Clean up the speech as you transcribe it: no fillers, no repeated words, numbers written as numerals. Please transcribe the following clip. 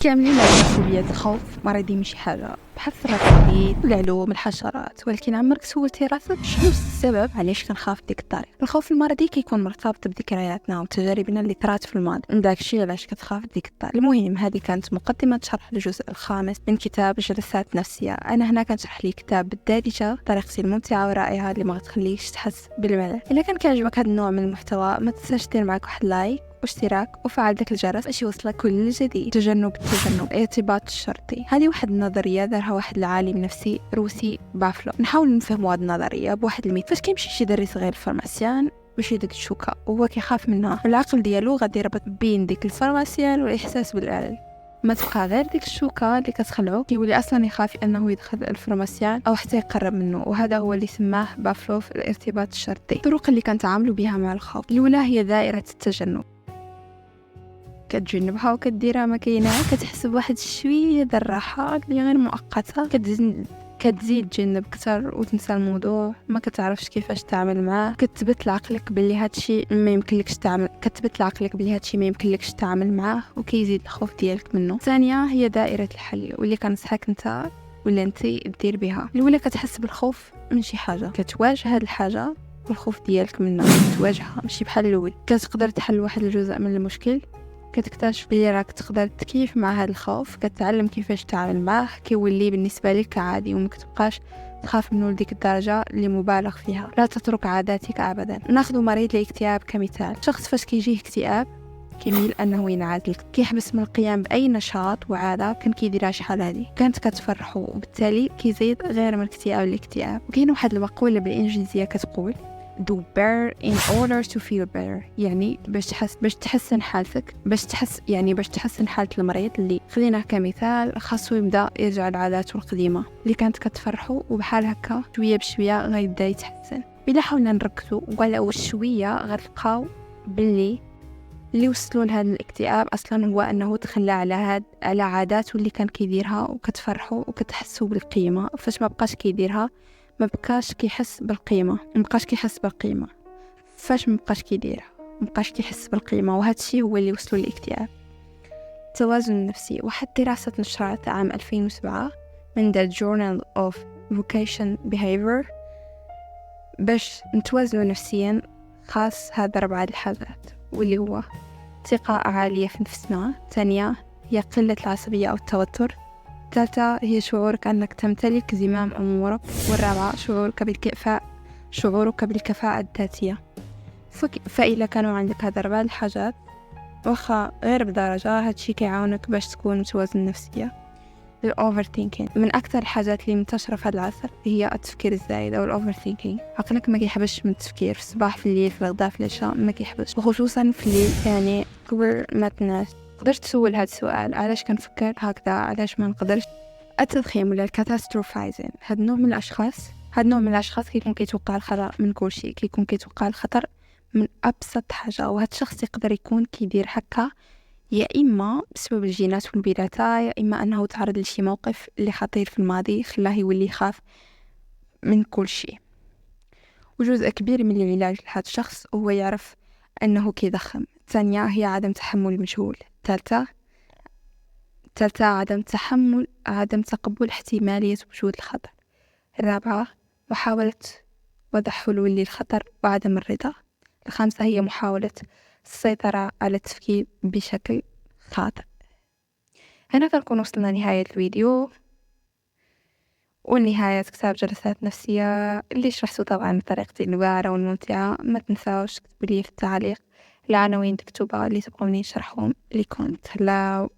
كاملين نعرفوا سلبيات الخوف مرضي ماشي حاجة بحال الرقابي العلوم الحشرات، ولكن عمرك سولتي راسك شنو السبب علاش كنخاف ديك الطريق؟ الخوف المرضي كيكون مرتبط بذكرياتنا وتجاربنا اللي طرات في الماضي، داكشي علاش كتخاف ديك الطريق. المهم هذه كانت مقدمة شرح الجزء الخامس من كتاب جلسات نفسية. انا هنا كنشرح لي كتاب بالدارجة طريقتي الممتعة ورائعة اللي ما غتخليكش تحس بالملل. الا كان كيعجبك هذا النوع من المحتوى ما تنساش دير معك واحد لايك واشتراك وفعل ذاك الجرس باش يوصلك كل جديد. تجنب الارتباط الشرطي، هذه واحد النظريه دارها واحد العالم نفسي روسي بافلو. نحاول نفهموا هذه النظريه بواحد المثال. فاش كيمشي شي دري صغير الفارماسيان باش يديك الشوكه وهو كيخاف منها، العقل ديالو غادي يربط بين ديك الفارماسيان والاحساس بالالم. ما تبقى غير ديك الشوكه اللي كتخلعو، كيولي اصلا يخاف انه يدخل الفارماسيان او حتى يقرب منه، وهذا هو اللي سماه بافلو في الارتباط الشرطي. الطرق اللي كنتعاملوا بها مع الخوف، الاولى هي دائره التجنب. كتجنبها وكديرها ما كاينه، كتحس بواحد شويه د الراحه اللي غير مؤقته، كتزيد تجنب اكثر وتنسى الموضوع، ما كتعرفش كيفاش تعمل معاه، كتثبت لعقلك باللي هادشي ما يمكنلكش تعمل معاه وكيزيد الخوف ديالك منه. الثانيه هي دائره الحل، واللي كنصحك انت ولا انت دير بها. الاولى كتحس بالخوف من شي حاجه، كتواجه هاد الحاجه والخوف ديالك منها، كتواجهها ماشي بحال الاول. كتقدر تحل واحد الجزء من المشكل، كتكتشف بلي راك تقدر تكيف مع هذا الخوف، كتعلم كيفاش تعامل معاه، كيولي بالنسبه لك عادي وما كتبقاش تخاف منه لديك الدرجه اللي مبالغ فيها. لا تترك عاداتك ابدا. ناخذ مريض الاكتئاب كمثال. شخص فاش كيجيه اكتئاب كيميل انه ينعزل، كيحبس من القيام باي نشاط وعاده كان كيديرها شحال هادي كانت كتفرحو، وبالتالي كيزيد غير من الاكتئاب للاكتئاب. وكاين واحد المقوله بالانجليزيه كتقول do better in order to feel better، يعني باش تحسن حالتك، باش تحسن حالة المريض اللي خلينا كمثال خاصو يبدا يرجع لعاداته القديمة اللي كانت كتفرحو، وبحال هكا شوية بشوية غيبدا يتحسن. بلا حاولنا نركزوا ولو شوية غتلقاو باللي اللي وصلوا لهذا الاكتئاب اصلا هو انه تخلى على عاداته اللي كان كيديرها وكتفرحوا وكتحسوا بالقيمه. فاش ما بقاش كيديرها ما بقاش كيحس بالقيمه، فاش ما بقاش كيديرها ما بقاش كيحس بالقيمه، وهذا الشيء هو اللي وصلوا للاكتئاب. التوازن النفسي، واحد دراسه نشرت عام 2007 من The Journal of Vocation Behavior. باش نتوازنوا نفسيا خاص هذا 4 الحاجات، واللي هو ثقة عالية في نفسنا، ثانية هي قلة العصبية أو التوتر، ثالثة هي شعورك أنك تمتلك زمام أمورك، والرابعة شعورك بالكفاءة الذاتية. فإذا كانوا عندك هذا 4 الحاجات واخا غير بدرجة، هادشي كيعاونك باش تكون متوازن نفسيا. الأوفر ثينكينج من أكثر الحاجات اللي منتشرة في هذا العصر هي التفكير الزايد أو الأوفر ثينكينج. عقلك ما كيحبش من التفكير في الصباح، في الليل، في الغداء، في العشاء، ما كيحبش، وخصوصا في الليل. يعني قبل ما تنعس تقدر تسول هذا السؤال: علاش كنفكر هكذا؟ علاش ما نقدرش؟ التضخيم ولا الكاتاستروفايزين، هاد النوع من الاشخاص كيكون كيتوقع الخطر من كل شيء، كيكون كيتوقع الخطر من ابسط حاجه، وهذا الشخص يقدر يكون كيدير هكا يا إما بسبب الجينات والوراثة، يا إما أنه تعرض لشي موقف اللي خطير في الماضي خلاه يولي يخاف من كل شيء. وجزء كبير من العلاج لهذا الشخص هو يعرف أنه كيضخم. الثانية هي عدم تحمل المجهول. ثالثة عدم تقبل احتمالية وجود الخطر. الرابعة محاولة وضع حلول للخطر وعدم الرضا. الخامسة هي محاولة السيطرة على التفكير بشكل خاطئ. هنا كنكون وصلنا لنهاية الفيديو ونهاية كتاب جلسات نفسية اللي شرحته طبعا بطريقتي الواعرة والممتعة. ما تنساوش تكتبوا لي في التعليق العناوين مكتوبة اللي تبغوني نشرحهم لكم. هلاو.